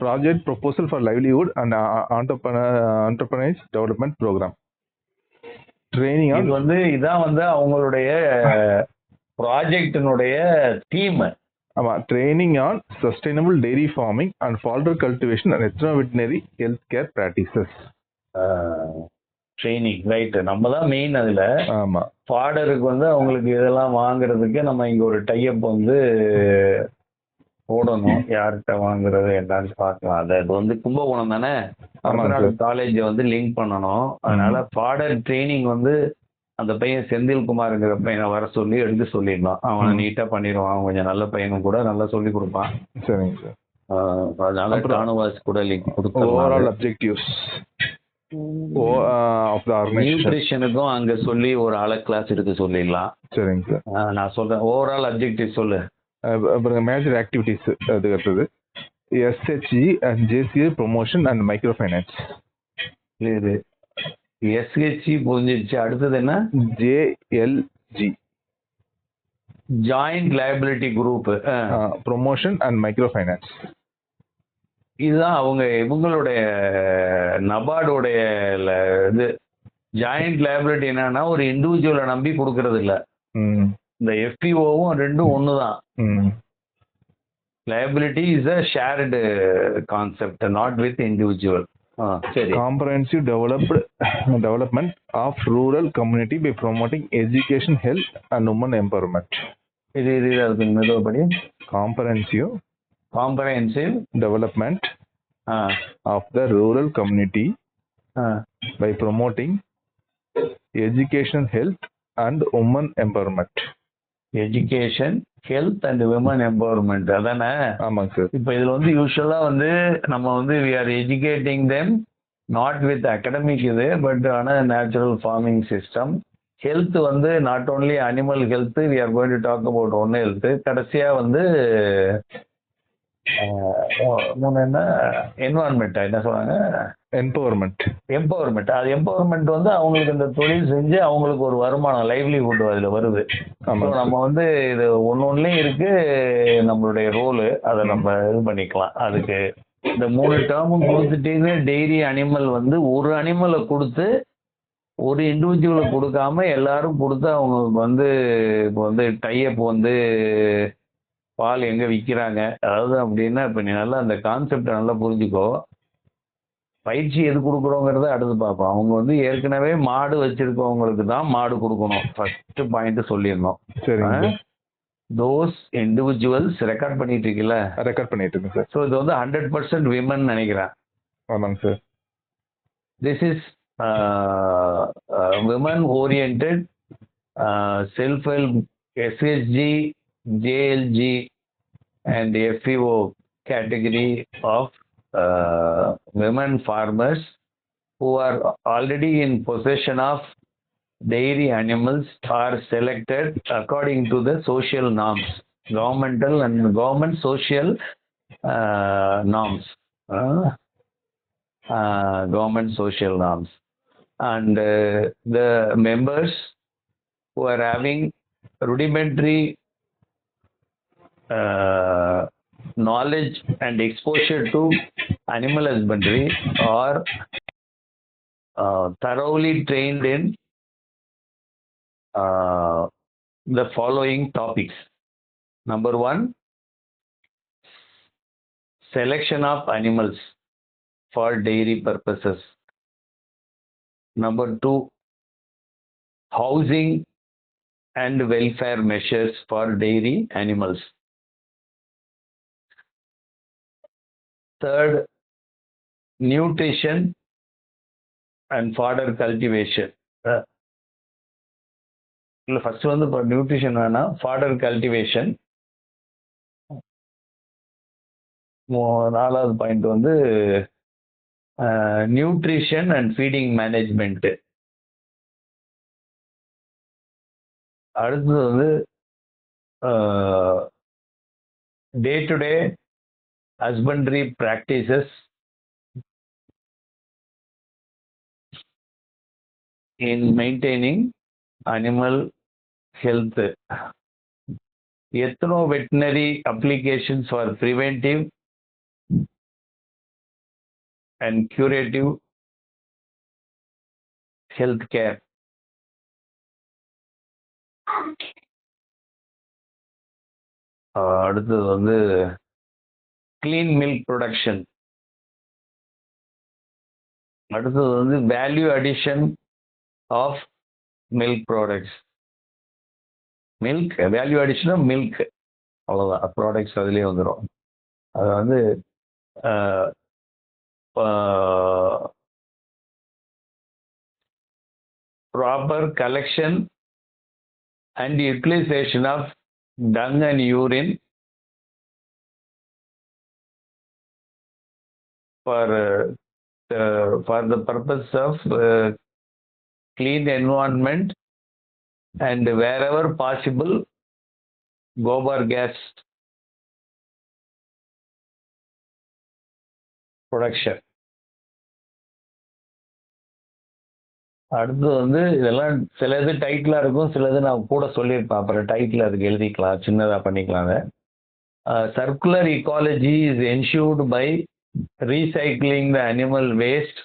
project proposal for livelihood and entrepreneurs development program. Training on இது வந்து இதான் வந்து அவங்களுடைய ப்ராஜெக்டினுடைய தீம். ஆமா, training on sustainable dairy farming and fodder cultivation and veterinary healthcare practices. Training right. நம்ம தான் main அதுல. ஆமா, ஃபாடருக்கு வந்து அவங்களுக்கு இதெல்லாம் வாங்குறதுக்கு நம்ம இங்க ஒரு டைப் வந்து போடணும். யார்கிட்ட வாங்குறது என்னன்னு பார்க்கலாம். அது வந்து கும்பகோணம் தானே, காலேஜ் வந்து லிங்க் பண்ணணும். அதனால ஃபாடர் ட்ரைனிங் வந்து அந்த பையன் செந்தில்குமார்ங்கிற பையனை வர சொல்லி எடுத்து சொல்லிடலாம். அவனை நீட்டா பண்ணிடுவான். அவன் கொஞ்சம் நல்ல பையனும் கூட, நல்லா சொல்லி கொடுப்பான். சரிங்க சார். அதனால கானுவாஸ் கூட லிங்க் கொடுத்தோம். Overall objectives of the organization. நியூட்ரிஷனுக்கும் அங்க சொல்லி ஒரு ஆள கிளாஸ் எடுத்து சொல்லிடலாம். சரிங்க சார். நான் சொல்றேன் ஓவரால் அப்ஜெக்டிவ் சொல்லு. அப்புறம் மேஜர் ஆக்டிவிட்டீஸ் அதுக்கு அடுத்தது SHG and JCA promotion and microfinance. இது எஸ்ஹெச்ஜி புரிஞ்சிருச்சு. அடுத்தது என்ன? JLG joint liability group promotion and microfinance. இதுதான் இவங்களுடைய நபார்டோடைய இது. ஜாயிண்ட் லயபிலிட்டி என்னன்னா ஒரு இண்டிவிஜுவலை நம்பி கொடுக்கறது இல்ல. இந்த எஃபிஓவும் ரெண்டும் ஒண்ணுதான். Liability is a shared concept, not with individual. சரி. Comprehensive development of rural community by promoting education, health and women empowerment. இது அதுக்கு மெதுவாப்படி. Comprehensive development of the rural community by promoting education, health and women empowerment. Education, health and women empowerment அதானே? ஆமாங்க sir. இப்போ இதுல வந்து யூஸ்வலா வந்து நம்ம வந்து we are educating them not with academic இது, பட் ஆனா நேச்சுரல் ஃபார்மிங் சிஸ்டம். ஹெல்த் வந்து not only animal health, we are going to talk about one health. கடைசியா வந்து என்ன என்வரான்மெண்ட் என்ன சொல்றாங்க? எம்பவர்மெண்ட். அது எம்பவர்மெண்ட் வந்து அவங்களுக்கு இந்த தொழில் செஞ்சு அவங்களுக்கு ஒரு வருமானம், லைவ்லிஹுட் அதுல வருது. நம்ம வந்து இது ஒன்னொன்னுலயும் இருக்கு நம்மளுடைய ரோலு. அதை நம்ம இது பண்ணிக்கலாம். அதுக்கு இந்த 3 டேர்மும் கொடுத்துட்டீங்க. டெய்ரி அனிமல் வந்து ஒரு அனிமலை கொடுத்து ஒரு இண்டிவிஜுவலை கொடுக்காம எல்லாரும் கொடுத்து அவங்களுக்கு வந்து இப்போ வந்து டைப் வந்து பால் எங்க விற்கிறாங்க. அதாவது அப்படின்னா இப்ப நீ நல்லா அந்த கான்செப்டை நல்லா புரிஞ்சுக்கோ. பயிற்சி எது கொடுக்குறோங்கிறத அடுத்து பார்ப்போம். அவங்க வந்து ஏற்கனவே மாடு வச்சிருக்கவங்களுக்கு தான் மாடு கொடுக்கணும். ஃபர்ஸ்ட் பாயிண்ட் சொல்லிடணும். தோஸ் இண்டிவிஜுவல்ஸ் ரெக்கார்ட் பண்ணிட்டு இருக்கீங்களா? ரெக்கார்ட் பண்ணிட்டு இருக்கு சார். ஸோ இது வந்து 100% விமன் நினைக்கிறேன். ஆமாங்க sir. This is women oriented self help SHG, JLG and FEO category of women farmers who are already in possession of dairy animals are selected according to the social norms, governmental and government social norms, government social norms, and the members who are having rudimentary knowledge and exposure to animal husbandry are thoroughly trained in the following topics. Number 1, selection of animals for dairy purposes. Number 2, housing and welfare measures for dairy animals. Third, nutrition and fodder cultivation. இல்லை first வந்து இப்போ nutrition வேணாம், fodder cultivation. 4வது point வந்து nutrition and feeding management. அடுத்தது வந்து டே to day husbandry practices in maintaining animal health. Ethno veterinary applications for preventive and curative health care. அடுத்தது வந்து clean milk production. அடுத்தது வந்து value addition of milk products. Milk value அடிஷனா milk அவ்வளோதான், products அதுலேயே வந்துடும். அது வந்து proper collection and utilization of dung and urine for the purpose of clean environment and wherever possible gobar gas production. அடுத்து வந்து இதெல்லாம் சிலது டைட்டிலாக இருக்கும், சிலது நான் கூட சொல்லியிருப்பேன், அப்புறம் டைட்டில் அதுக்கு எழுதிக்கலாம், சின்னதாக பண்ணிக்கலாங்க. Circular ecology is ensured by recycling the animal waste,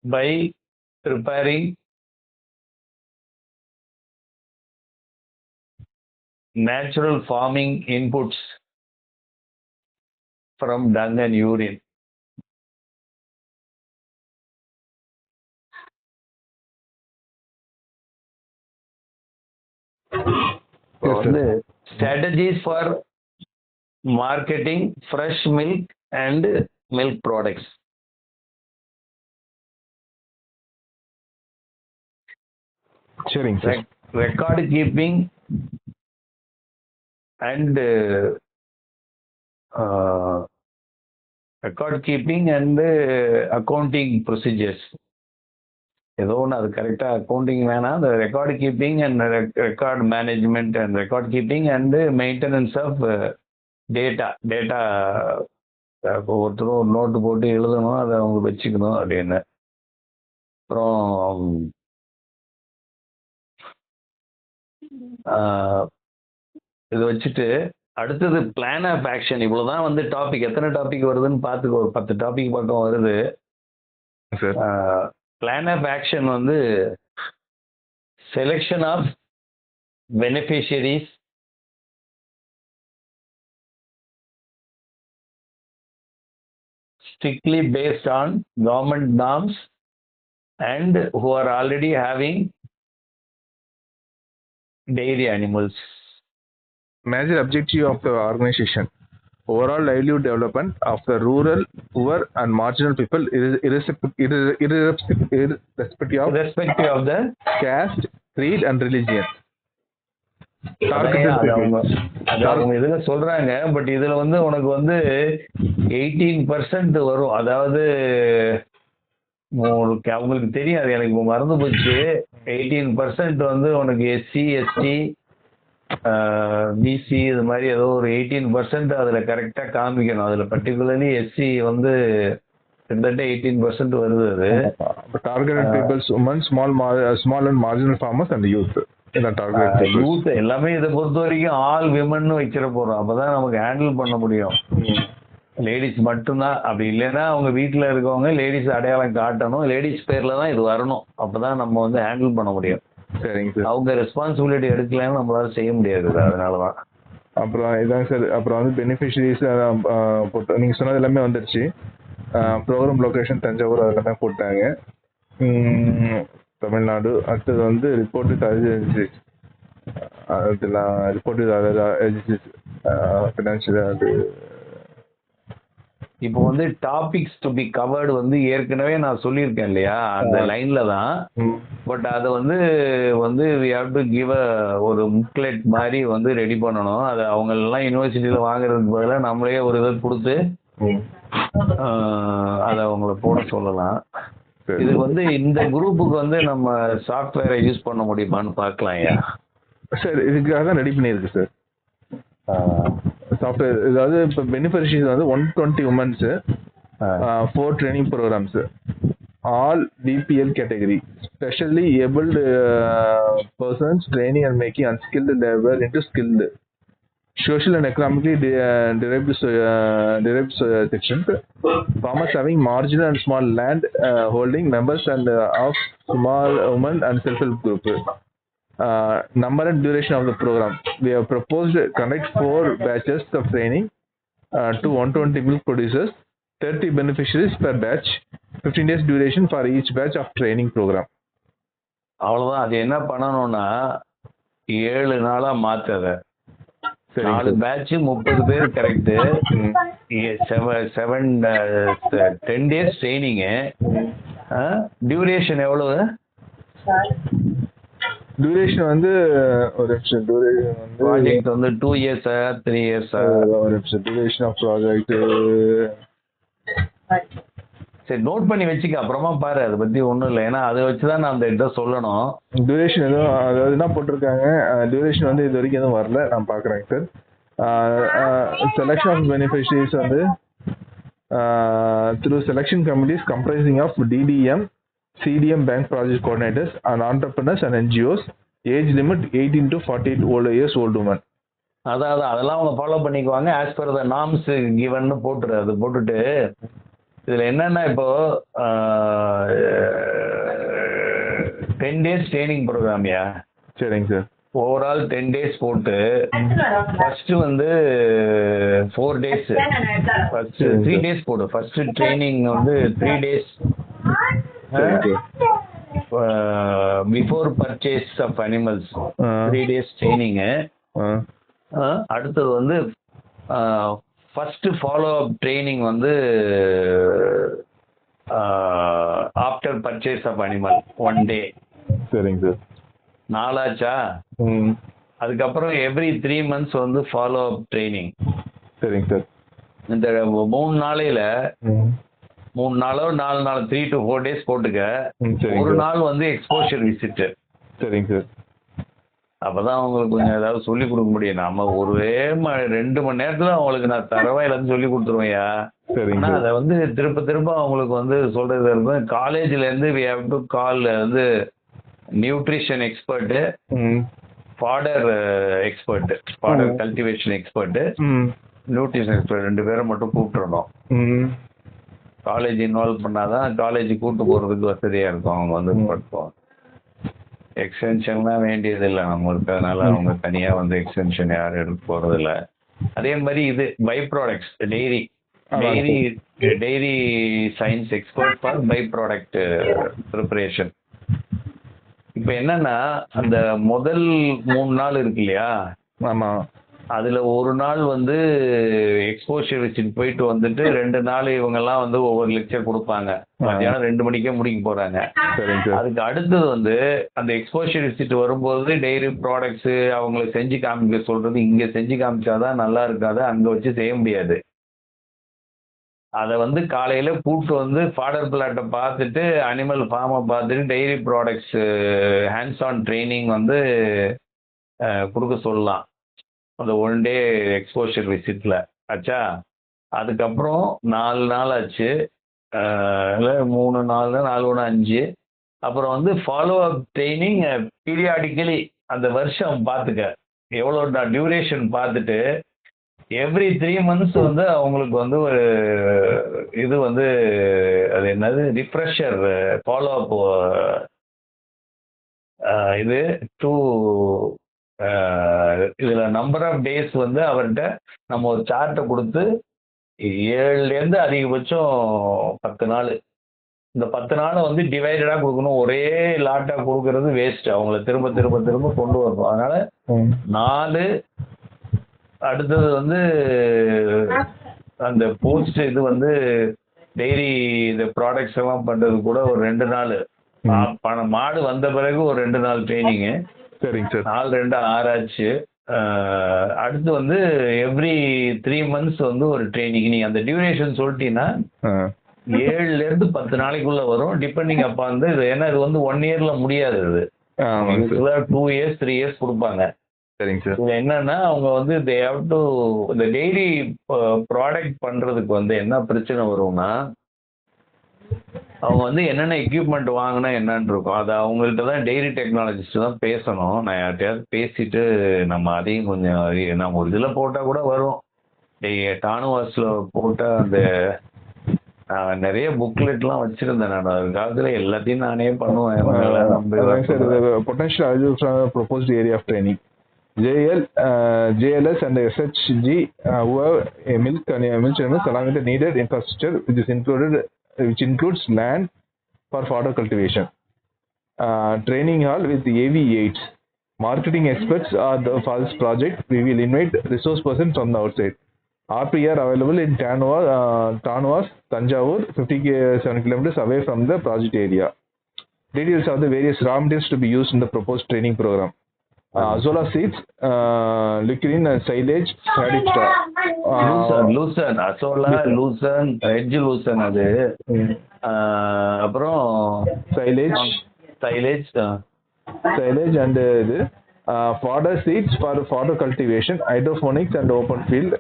by preparing natural farming inputs from dung and urine. வந்து strategies for marketing fresh milk and milk products. சரிங்க sir. Record keeping and accounting procedures. ஏதோ ஒன்று அது கரெக்டாக accounting வேணாம், அந்த record keeping and record management and record keeping and maintenance of data. ஒவ்வொருத்தரும் ஒரு நோட்டு போட்டு எழுதணும், அதை அவங்க வச்சுக்கணும் அப்படின்னு. அப்புறம் இதை வச்சுட்டு அடுத்தது பிளான் ஆஃப் ஆக்ஷன். இவ்வளோதான் வந்து டாபிக். எத்தனை டாபிக் வருதுன்னு பார்த்துக்கோ, ஒரு 10 டாபிக் பக்கம் வருது. பிளான் ஆஃப் ஆக்ஷன் வந்து selection of beneficiaries, strictly based on government norms and who are already having dairy animals. Major objective of the organization: overall livelihood development of the rural, poor and marginal people irrespective of the caste, creed and religion. அவங்க இதுல சொல்றாங்க. But இதுல வந்து உனக்கு வந்து 18% வரும். அதாவது அவங்களுக்கு தெரியும், அது எனக்கு மறந்து போச்சு. 18% வந்து உனக்கு எஸ்சி, எஸ்டி, பிசி இது மாதிரி ஏதோ ஒரு 18% அதுல கரெக்டா காமிக்கணும். அதுல பர்டிகுலர்லி எஸ்சி வந்து கிட்டத்தட்ட 18% வருது. அது targeted peoples, women, small and marginal farmers and youth. Youth எல்லாமே இதை பொறுத்த வரைக்கும் ஆல் விமன் வைக்கிற போறோம். அப்பதான் நமக்கு ஹேண்டில் பண்ண முடியும். லேடிஸ் மட்டும்தான். அப்படி இல்லைன்னா அவங்க வீட்டுல இருக்கவங்க லேடிஸ் அடையாளம் காட்டணும், லேடிஸ் பேர்ல தான் இது வரணும். அப்பதான் நம்ம வந்து ஹேண்டில் பண்ண முடியும். அவங்க ரெஸ்பான்சிபிலிட்டி எடுக்கலன்னு நம்மளால செய்ய முடியாது. அதனாலதான். அப்புறம் இதாங்க சார். அப்புறம் வந்து பெனிஃபிஷரிஸ் நீங்க சொன்னது எல்லாமே வந்துருச்சு. ப்ரோக்ராம் லொகேஷன் தஞ்சாவூர் அதெல்லாமே போட்டாங்க. தமிழ்நாடு. அடுத்தது வந்து ரிப்போர்ட்டட் ஏஜென்சிஸ், அதெல்லாம் ரிப்போர்ட்டட் ஏஜென்சிஸ் ஃபினான்ஷியல். அது இப்போ வந்து டாபிக்ஸ் டு பி கவர்டு வந்து ஏற்கனவே நான் சொல்லியிருக்கேன் இல்லையா, அந்த லைன்ல தான். பட் அதை வந்து we have to give ஒரு புக்லெட் மாதிரி வந்து ரெடி பண்ணணும். அதை அவங்க எல்லாம் யூனிவர்சிட்டியில வாங்குறதுக்கு பதிலாக நம்மளே ஒரு இதை கொடுத்து அதை அவங்கள போட சொல்லலாம். இது வந்து இந்த குரூப்புக்கு வந்து நம்ம சாஃப்ட்வேரை யூஸ் பண்ண முடியுமான்னு பார்க்கலாம். ஐயா சார், இதுக்காக தான் ரெடி பண்ணியிருக்கு சார் சாஃப்ட்வேர். அதாவது இப்போ பெனிஃபிஷரிஸ் வந்து 120 womens, 4 training programs, all BPL category, specially abled persons training and making unskilled labour into skilled. social and economically derived sections. Farmers having marginal and small land holding members and of small women and self-help group. Number and duration of the program. We have proposed conduct 4 batches of training to 120 milk producers, 30 beneficiaries per batch, 15 days duration for each batch of training program. அவ்வளவுதான். அது என்ன பண்ணணும்னா 7 நாளா மாத்தத. 4 batch 30 பேர் correct. 10 days training. Duration எவ்வளவு? Duration வந்து ஒரு நிமிஷம். டியூரேஷன் வந்து ப்ராஜெக்ட் வந்து 2 இயர்ஸா 3 இயர்ஸா? ஒரு நிமிஷம். டியூரேஷன் ஆஃப் ப்ராஜெக்ட் சரி நோட் பண்ணி வச்சுக்க, அப்புறமா பாரு, அதை பத்தி ஒன்றும் இல்லை. ஏன்னா அதை வச்சுதான் நான் அந்த இதை சொல்லணும். டியூரேஷன் எதுவும் அதாவது என்ன போட்டிருக்காங்க, டியூரேஷன் வந்து இது வரைக்கும் எதுவும் வரல, நான் பார்க்குறேங்க சார். செலெக்ஷன் ஆஃப் பெனிஃபிஷரிஸ் வந்து through selection committees comprising of DDM, CDM bank project coordinators and entrepreneurs and NGOs, age limit 18 to 48 years old women. அதெல்லாம் அவங்க ஃபாலோ பண்ணிக்குவாங்க as per the norms given போட்டுரு. அது போட்டுட்டு இதுல என்னன்னா இப்போ 10 டேஸ் ட்ரைனிங் ப்ரோக்ராம்யா. சரிங்க சார். ஓவரால் 10 டேஸ் போட்டு ஃபர்ஸ்ட் வந்து 4 டேஸ், ஃபர்ஸ்ட் 3 டேஸ் போடு. ஃபர்ஸ்ட் ட்ரைனிங் வந்து 3 days before purchase of animals, 3 days training. அடுத்தது வந்து ஃபர்ஸ்ட் ஃபாலோ அப் ட்ரைனிங் வந்து after purchase of animal 1 day. சரிங்க சார். 4 ஆச்சா? அதுக்கப்புறம் எவ்ரி 3 months வந்து ஃபாலோ அப் ட்ரைனிங். சரிங்க சார். இந்த 3 நாளையில 3 நாளோ 4 நாள் 3 to 4 days போட்டுக்க. ஒரு நாள் வந்து எக்ஸ்போஷர் விசிட். சரிங்க சார். அப்பதான் அவங்களுக்கு கொஞ்சம் ஏதாவது சொல்லி கொடுக்க முடியும். நம்ம ஒரே 2 மணி நேரத்துல அவங்களுக்கு நான் தரவா எல்லாத்தையும் சொல்லி கொடுத்துருவேன்யா. ஆனா அதை வந்து திரும்ப திரும்ப அவங்களுக்கு வந்து சொல்றது இருக்கும். காலேஜ்ல இருந்து we have to call வந்து nutrition expert, fodder expert, fodder cultivation expert, nutrition expert 2 பேரை மட்டும் கூப்பிட்டுருந்தோம். காலேஜ் இன்வால்வ் பண்ணாதான் காலேஜ் கூட்டு போறதுக்கு வசதியா இருக்கும். அவங்க வந்து படிப்போம். எக்ஸ்டென்ஷன்லாம் வேண்டியது இல்லை நம்மளுக்கு, அதனால அவங்க தனியா வந்து எக்ஸ்டென்ஷன் யாரும் எடுக்க போறது இல்லை. அதே மாதிரி இது by products, dairy science expert for by product preparation. இப்ப என்னன்னா அந்த முதல் 3 நாள் இருக்கு இல்லையா, ஆமா, அதுல ஒரு நாள் வந்து எக்ஸ்போஷர் விசிட் போயிட்டு வந்துட்டு 2 நாள் இவங்க எல்லாம் வந்து ஒவ்வொரு லெக்சர் கொடுப்பாங்க. மத்தியானம் 2 மணிக்கே முடிக்க போறாங்க. அதுக்கு அடுத்தது வந்து அந்த எக்ஸ்போஷர் விசிட் வரும்போது டெய்ரி ப்ராடக்ட்ஸ் அவங்களுக்கு செஞ்சு காமிக்க சொல்றது. இங்க செஞ்சு காமிச்சாதான் நல்லா இருக்காது, அங்க வச்சு செய்ய முடியாது. அதை வந்து காலையில கூப்பிட்டு வந்து ஃபாடர் பிளாட்டை பார்த்துட்டு அனிமல் ஃபார்மை பார்த்துட்டு dairy products hands on training வந்து கொடுக்க சொல்லலாம் அந்த 1 டே எக்ஸ்போஷர் விசிட்ல ஆச்சா. அதுக்கப்புறம் 4 நாள் ஆச்சு, 3 நாள், 4 1 5. அப்புறம் வந்து ஃபாலோ அப் ட்ரைனிங் பீரியாடிக்கலி அந்த வருஷம் பார்த்துக்க எவ்வளோ டியூரேஷன் பார்த்துட்டு எவ்ரி 3 months வந்து அவங்களுக்கு வந்து ஒரு இது வந்து அது என்னது ரிஃப்ரெஷர் ஃபாலோ அப் இது டூ. இதுல நம்பர் ஆஃப் டேஸ் வந்து அவர்கிட்ட நம்ம ஒரு சார்ட்டை கொடுத்து 7லேருந்து அதிகபட்சம் 10 நாள். இந்த 10 நாளை வந்து டிவைடடா கொடுக்கணும். ஒரே லாட்டா கொடுக்கறது வேஸ்ட். அவங்கள திரும்ப திரும்ப திரும்ப கொண்டு வரணும். அதனால 4. அடுத்தது வந்து அந்த போஸ்ட் இது வந்து டெய்ரி இந்த ப்ராடக்ட்ஸ் எல்லாம் பண்றது கூட ஒரு 2 நாள். மாடு வந்த பிறகு ஒரு 2 நாள் ட்ரைனிங்கு. சரிங்க சார். 4 2 6 ஆச்சு. அடுத்து வந்து எவ்ரி 3 months வந்து ஒரு ட்ரைனிங். நீ அந்த டியூரேஷன் சொல்லிட்டீங்கன்னா 7லேருந்து 10 நாளைக்குள்ள வரும். டிபெண்டிங் அப்பா வந்து ஏன்னா இது வந்து 1 yearல முடியாது. இது 2 years 3 years கொடுப்பாங்க. சரிங்க சார். இது என்னன்னா அவங்க வந்து தே ஹேவ் டு இந்த டெய்ரி ப்ராடக்ட் பண்றதுக்கு வந்து என்ன பிரச்சனை வரும்னா அவங்க வந்து என்னென்ன எக்யூப்மெண்ட் வாங்கினா என்னன்னு இருக்கும், அது அவங்கள்ட்ட தான் டெய்ரி டெக்னாலஜிஸ்ட் தான் பேசணும். நான் யார்கிட்டயாவது பேசிட்டு நம்ம அதையும் கொஞ்சம் நம்ம ஒரு இதில் போட்டால் கூட வரும். டானுவாஸில் போட்டால் அந்த நான் நிறைய புக்லெட்லாம் வச்சிருந்தேன். நான் ஒரு காலத்தில் எல்லாத்தையும் நானே பண்ணுவேன். இவங்கெல்லாம் நம்ம potential value from the proposed area of training. JLS and SHG who have a milk channels along with the needed infrastructure which includes land for fodder cultivation. Training hall with AV aids. Marketing experts are for this project. We will invite resource persons from the outside. RPR available in Tanwas, Tanjavur, 57 kilometers away from the project area. Details of the various raw materials to be used in the proposed training program. Azolla seeds, Lucrin and silage, haddock straw. Lucerne azolla lucerne edge lucerne அது. அப்புறம் silage and இது fodder seeds for fodder cultivation, hydroponics and open field.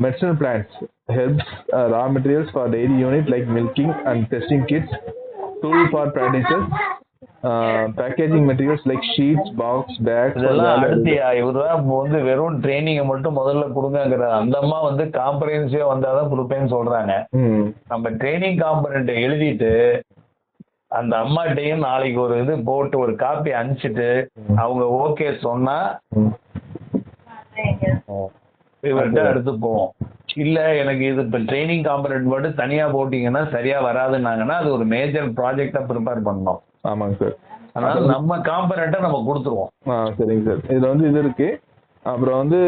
Medicinal plants, herbs, raw materials for dairy unit like milking and testing kits, tool for practices, packaging materials like sheets, box, bags. இதெல்லாம் அடுத்தியா இவருதான் வந்து வெறும் ட்ரைனிங்கை மட்டும் முதல்ல கொடுங்கிற அந்த அம்மா வந்து காம்பரன்சிவா வந்தாதான் கொடுப்பேன்னு சொல்றாங்க. நம்ம ட்ரைனிங் காம்பனண்ட் எழுதிட்டு அந்த அம்மாட்டையும் நாளைக்கு ஒரு இது போட்டு ஒரு காப்பி அனுப்பிச்சிட்டு அவங்க ஓகே சொன்னா இவர்கிட்ட எடுத்து போவோம். இல்ல எனக்கு இது இப்ப ட்ரைனிங் காம்பனண்ட் மட்டும் தனியா போட்டீங்கன்னா சரியா வராதுன்னாங்கன்னா அது ஒரு மேஜர் ப்ராஜெக்டா ப்ரிப்பேர் பண்ணோம். ஆமாங்க சார். அதனால நம்ம காம்பனண்ட்டை நம்ம கொடுத்துருவோம். சரிங்க சார். இதுல வந்து இது இருக்கு. அப்புறம் வந்து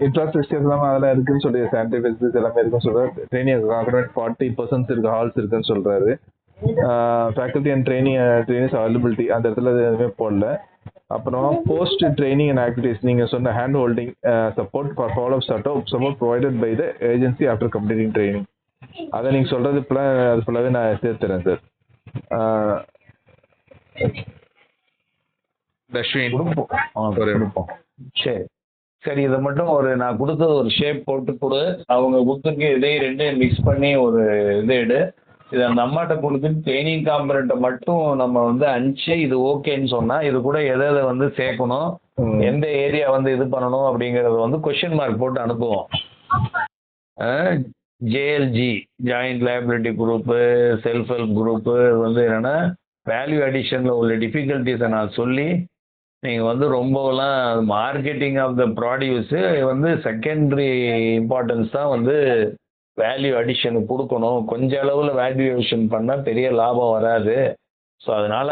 இன்ஃப்ராஸ்ட்ரக்சர் எல்லாமே அதெல்லாம் இருக்குன்னு சொல்லி சானிடரி ஃபெசிலிட்டிஸ் எல்லாமே இருக்குன்னு சொல்றாரு. ட்ரைனிங் 40% இருக்கு, ஹால்ஸ் இருக்குன்னு சொல்றாரு. ஃபேக்கல்டி அண்ட் ட்ரைனிங்ஸ் அவைலபிலிட்டி அந்த இடத்துல எதுவுமே போடல. அப்புறம் போஸ்ட் ட்ரைனிங் அண்ட் ஆக்டிவிட்டிஸ் நீங்க சொன்ன hand holding support for follow support provided by the agency after completing training. அதை நீங்க சொல்றது அது ஃபுல்லாவே நான் சேர்த்துறேன் சார். சரி சரி, இதை மட்டும் ஒரு நான் கொடுத்தது ஒரு ஷேப் போட்டு கொடு. அவங்க கொடுத்துருக்கு இதையும் ரெண்டையும் மிக்ஸ் பண்ணி ஒரு இது எடு. இது அந்த அம்மாட்ட கொடுத்துட்டு ட்ரைனிங் காம்பனண்ட்டை மட்டும் நம்ம வந்து அனுப்பிச்சு இது ஓகேன்னு சொன்னா இது கூட எதை வந்து சேர்க்கணும், எந்த ஏரியா வந்து இது பண்ணணும் அப்படிங்கறது வந்து கொஸ்டின் மார்க் போட்டு அனுப்புவோம். JLG joint liability group, self help group வந்து என்னன்னா வேல்யூ அடிஷன்ல உள்ள டிஃபிகல்ட்டிஸை நான் சொல்லி நீங்க வந்து ரொம்பலாம் மார்க்கெட்டிங் ஆஃப் த ப்ராடியூஸ் வந்து செகண்டரி இம்பார்ட்டன்ஸ் தான் வந்து வேல்யூ அடிஷனுக்கு கொடுக்கணும். கொஞ்சம் அளவில் வேல்யூ அடிஷன் பண்ணால் பெரிய லாபம் வராது. ஸோ அதனால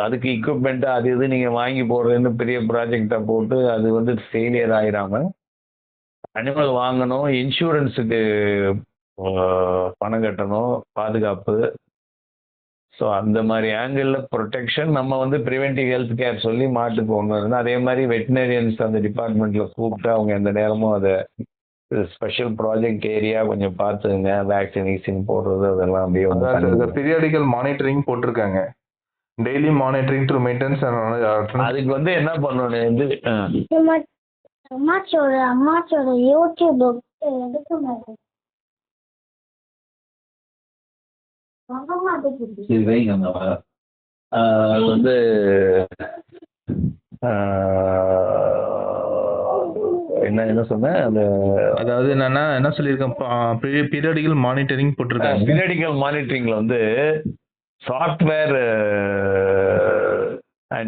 அதுக்கு எக்யூப்மெண்ட்டு அது இது நீங்கள் வாங்கி போடுறதுன்னு பெரிய ப்ராஜெக்டாக போட்டு அது வந்து ஃபெயிலியர் ஆகிடாம அனிமல் வாங்கணும், இன்சூரன்ஸுக்கு பணம் கட்டணும், பாதுகாப்பு. ஸோ அந்த மாதிரி ஆங்கிளில் ப்ரொடெக்ஷன் நம்ம வந்து ப்ரிவென்டிவ் ஹெல்த் கேர் சொல்லி மாட்டுக்கு ஒன்று இருந்தால் அதே மாதிரி வெட்டினரியன்ஸ் அந்த டிபார்ட்மெண்ட்டில் கூப்பிட்டு அவங்க எந்த நேரமும் அதை ஸ்பெஷல் ப்ராஜெக்ட் ஏரியா கொஞ்சம் பார்த்துங்க, வேக்சினேஷன் போடுறது அதெல்லாம் அப்படியே பீரியாடிக்கல் மானிட்டரிங் போட்டிருக்காங்க. Daily monitoring to maintenance. அதுக்கு வந்து என்ன பண்ணணும் வந்து அம்மாச்சோட யூடியூப் வந்து என்ன சொன்னேன், அதாவது என்னன்னா என்ன சொல்லியிருக்கேன், பீரியாடிக்கல் மானிட்டரிங் போட்டிருக்காங்க. பீரியாடிக்கல் மானிட்டரிங்ல வந்து software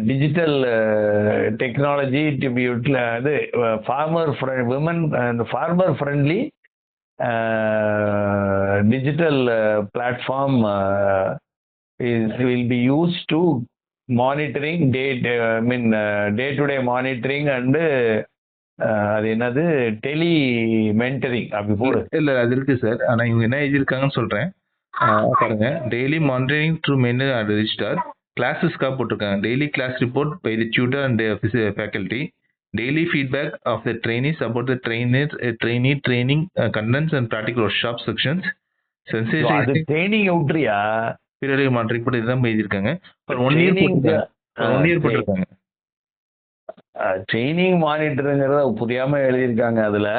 digital technology to be அது farmer women farmer friendly digital platform will be used to monitoring day-to-day monitoring and அது என்னது டெலி மென்டரிங் அப்படி போடு. இல்லை அது இருக்கு சார். ஆனால் இவங்க என்ன எழுதியிருக்காங்கன்னு சொல்கிறேன் பாருங்க. Daily monitoring through menu and register கிளாஸஸ்க்காக போட்டிருக்காங்க. Daily class report by the tutor and faculty. Daily feedback of the trainees about the trainee training contents and practical workshop sections. அது ட்ரெய்னிங் விட்டுறியா? பீரியடிக் மானிட்டரிங் போட்டு இதுதான் எழுதியிருக்காங்க. One year போட்டிருக்காங்க. Training மானிட்டருங்கிறத புரியாம எழுதியிருக்காங்க. அதுல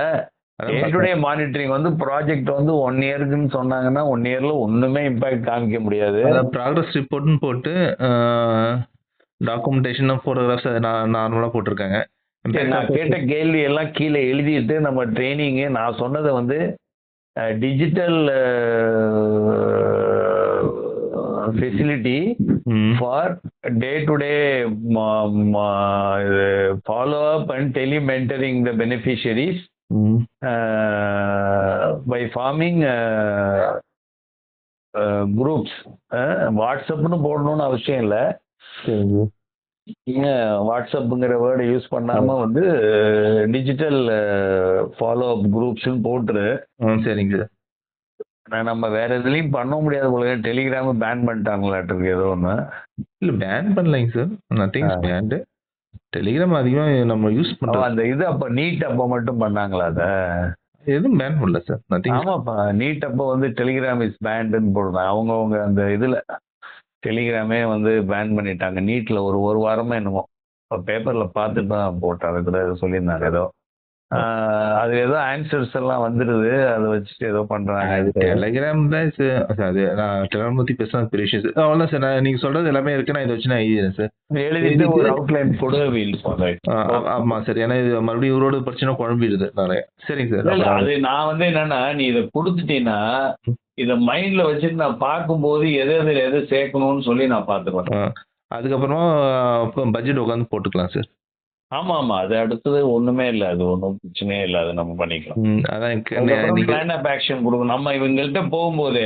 டே டு டே மானிட்டரிங் வந்து project வந்து 1 இயருக்குன்னு சொன்னாங்கன்னா 1 இயர்ல ஒண்ணுமே இம்பாக்ட் காமிக்க முடியாது. ப்ராக்ரஸ் ரிப்போர்ட்னு போட்டு டாக்குமெண்டேஷன் ஃபோட்டோகிராஃப்ஸ் அதை நார்மலாக போட்டிருக்காங்க. நான் கேட்ட கேள்வி எல்லாம் கீழே எழுதிட்டு நம்ம ட்ரைனிங்கு நான் சொன்னதை வந்து digital facility for day to day follow up and telementoring the beneficiaries by forming groups. வாட்ஸ்அப்னு போடணும்னு அவசியம் இல்லை. வாட்ஸ்அப்புங்கிற வேர்டை யூஸ் பண்ணாம வந்து டிஜிட்டல் ஃபாலோ அப் குரூப்ஸ்ன்னு போட்டுரு. சரிங்க சார். நம்ம வேற எதுலையும் பண்ண முடியாது போல. டெலிகிராம் பேன் பண்ணிட்டாங்களாட்டு ஏதோ ஒன்று. இல்லை பேன் பண்ணலைங்க சார், நத்திங் பேன்டு. டெலிகிராம் அதிகமாக நம்ம யூஸ் பண்ணுறோம். அந்த இது அப்போ நீட் அப்போ மட்டும் பண்ணாங்களா அதை? எதுவும் பேன் பண்ணல சார், நத்திங். ஆமாப்பா, நீட் அப்போ வந்து டெலிகிராம் இஸ் பேண்டுன்னு போடுறாங்க. அவங்க அந்த இதில் டெலிகிராமே வந்து பேன் பண்ணிட்டாங்க நீட்ல ஒரு வாரமா என்னமோ. பேப்பர்ல பார்த்துட்டு தான் போட்டாங்க, கூட சொல்லியிருந்தாங்க ஏதோ. அது ஏதோ ஆன்சர்ஸ் எல்லாம் வந்துடுது, அதை வச்சுட்டு ஏதோ பண்றாங்க. டெலிகிராம் தான் அது நான் டெலிகிராம் பத்தி பேசுறது பெரிய விஷயம். அவ்வளோ சார், நீங்க சொல்றது எல்லாமே இருக்கு, நான் இதை வச்சு நான் எழுதிடுறேன் சார். எழுதிட்டு ஒரு அவுட்லைன் கூட ஆமா சார், ஏன்னா இது மறுபடியும் இவரோட பிரச்சனை குழம்பிடுது நிறைய. சரிங்க சார். அது நான் வந்து என்னன்னா, நீ இதை கொடுத்துட்டீங்கன்னா இதை மைண்ட்ல வச்சுட்டு நான் பார்க்கும்போது எது சேர்க்கணும்னு சொல்லி நான் பார்த்துக்குவேன். அதுக்கப்புறமா பட்ஜெட் உட்காந்து போட்டுக்கலாம் சார். ஆமா ஆமா, அது அடுத்தது ஒண்ணுமே இல்லை, அது ஒன்றும் பிரச்சனையே இல்லை, அது நம்ம பண்ணிக்கலாம். அதான் பிளான் ஆஃப் ஆக்ஷன் கொடுக்கணும். நம்ம இவங்கள்ட்ட போகும்போது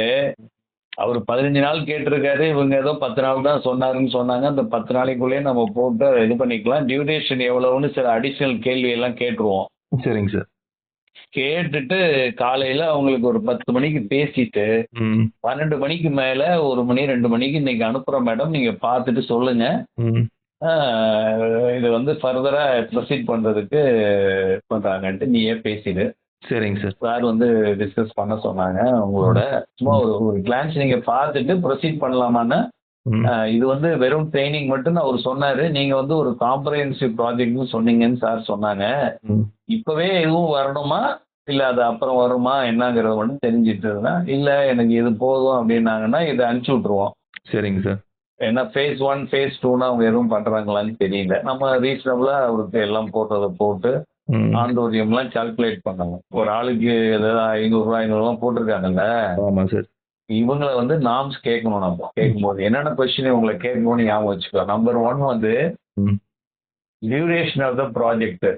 அவர் 15 நாள் கேட்டிருக்காரு, இவங்க ஏதோ 10 நாள் தான் சொன்னாருன்னு சொன்னாங்க. அந்த 10 நாளைக்குள்ளேயே நம்ம போட்டு இது பண்ணிக்கலாம். டியூரேஷன் எவ்வளவுன்னு சில அடிஷனல் கேள்வி எல்லாம் கேட்டுருவோம். சரிங்க சார். கேட்டுட்டு காலையில அவங்களுக்கு ஒரு 10 மணிக்கு பேசிட்டு 12 மணிக்கு மேல 1 மணி 2 மணிக்கு இன்னைக்கு அனுப்புறோம் மேடம், நீங்க பார்த்துட்டு சொல்லுங்க, இது வந்து ஃபர்தரா ப்ரொசீட் பண்றதுக்கு பண்றாங்கன்ட்டு நீயே பேசிடு. சரிங்க சார். சார் வந்து டிஸ்கஸ் பண்ண சொன்னாங்க உங்களோட. சும்மா ஒரு கிளான்ஸ் நீங்க பார்த்துட்டு ப்ரொசீட் பண்ணலாமான்னு. இது வந்து வெறும் ட்ரைனிங் மட்டும் அவர் சொன்னாரு. நீங்க வந்து ஒரு காம்ப்ரஹென்சிவ் ப்ராஜெக்ட்னு சொன்னீங்கன்னு சார் சொன்னாங்க. இப்பவே எதுவும் வரணுமா இல்ல அது அப்புறம் வருமா என்னங்கிறத மட்டும் தெரிஞ்சிட்டுனா, இல்ல எனக்கு இது போதும் அப்படின்னாங்கன்னா இதை அனுப்பிச்சு விட்டுருவோம். சரிங்க சார். ஏன்னா phase 1 phase 2னா அவங்க எதுவும் பண்றாங்களான்னு தெரியல. நம்ம ரீசனபிளா அவருக்கு எல்லாம் போட்டதை போட்டு ஆண்டோரியம்லாம் கால்குலேட் பண்ணாங்க. ஒரு ஆளுக்கு ஏதாவது 500 ரூபாய் 500 ரூபாய் போட்டிருக்காங்கல்ல. ஆமா சார். இவங்களை வந்து நாம்ஸ் கேட்கணும். நம்ம கேட்கும்போது என்னென்ன கொஸ்டின் உங்களை கேட்கணும்னு ஞாபகம் வச்சுக்கோ. நம்பர் 1 வந்து duration of the project,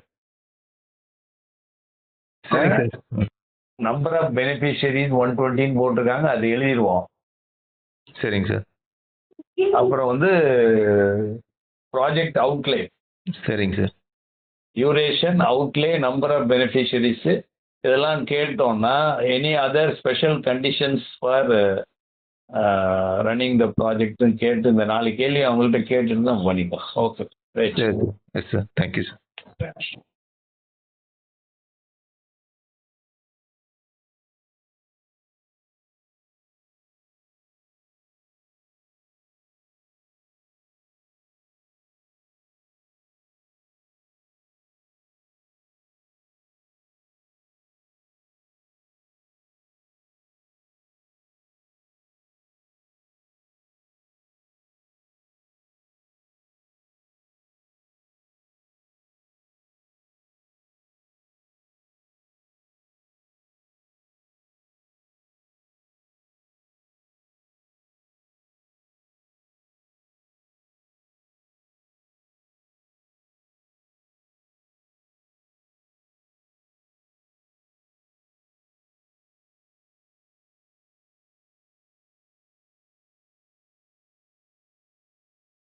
number of beneficiaries 120 போட்டிருக்காங்க, அது எழுதிடுவோம். சரிங்க சார். அப்புறம் வந்து ப்ராஜெக்ட் அவுட்லே. சரிங்க sir. Duration, outlay, number of beneficiaries இதெல்லாம் கேட்டோம்னா any other special conditions for running the project கேட்டு இந்த 4 கேள்வி அவங்கள்ட்ட கேட்டுட்டு தான் பண்ணிக்கலாம். Okay, right. Yes sir, thank you sir.